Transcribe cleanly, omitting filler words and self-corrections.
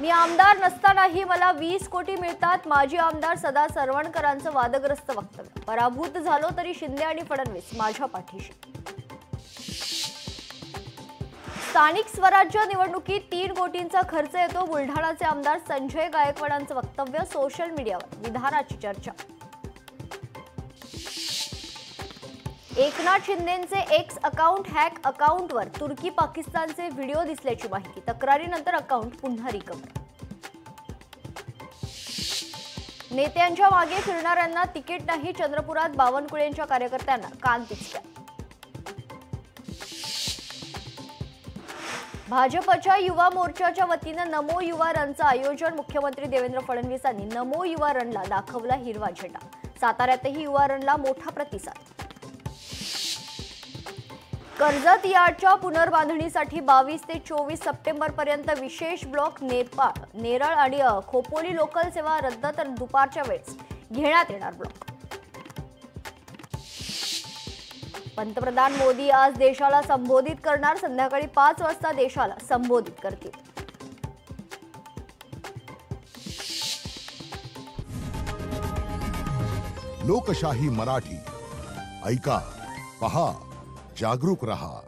मी आमदार नसतानाही मला 20 कोटी मिळतात. माजी आमदार सदा सरवणकरांचं वादग्रस्त वक्तव्य. पराभूत झालो तरी शिंदे आणि फडणवीस माझ्या पाठीशी. स्थानिक स्वराज्य निवडणुकीत 3 कोटींचा खर्च येतो. बुलढाणाचे आमदार संजय गायकवाडांचं वक्तव्य सोशल मीडियावर. विधानाची चर्चा. एकनाथ शिंदेंचे एक्स अकाउंट हॅक. अकाउंटवर तुर्की पाकिस्तानचे व्हिडिओ दिसल्याची माहिती. तक्रारीनंतर अकाउंट पुन्हा रिकव्हर. नेत्यांच्या मागे फिरणाऱ्यांना तिकीट नाही. चंद्रपुरात बावनकुळेंच्या कार्यकर्त्यांना कान पिचक्या. भाजपच्या युवा मोर्चाच्या वतीनं नमो युवा रनचं आयोजन. मुख्यमंत्री देवेंद्र फडणवीसांनी नमो युवा रनला दाखवला हिरवा झेंडा. साताऱ्यातही युवा रनला मोठा प्रतिसाद. कर्जत यार्डच्या पुनर्बांधणीसाठी 22 ते 24 सप्टेंबर पर्यंत विशेष ब्लॉक. नेरळ आणि खोपोली लोकल सेवा रद्द, तर दुपारच्या वेळेस घेण्यात येणार ब्लॉक. पंतप्रधान मोदी आज देशाला संबोधित करणार. संध्याकाळी 5 वाजता देशाला संबोधित करतील. लोकशाही मराठी ऐका, पहा, जागरूक रहा.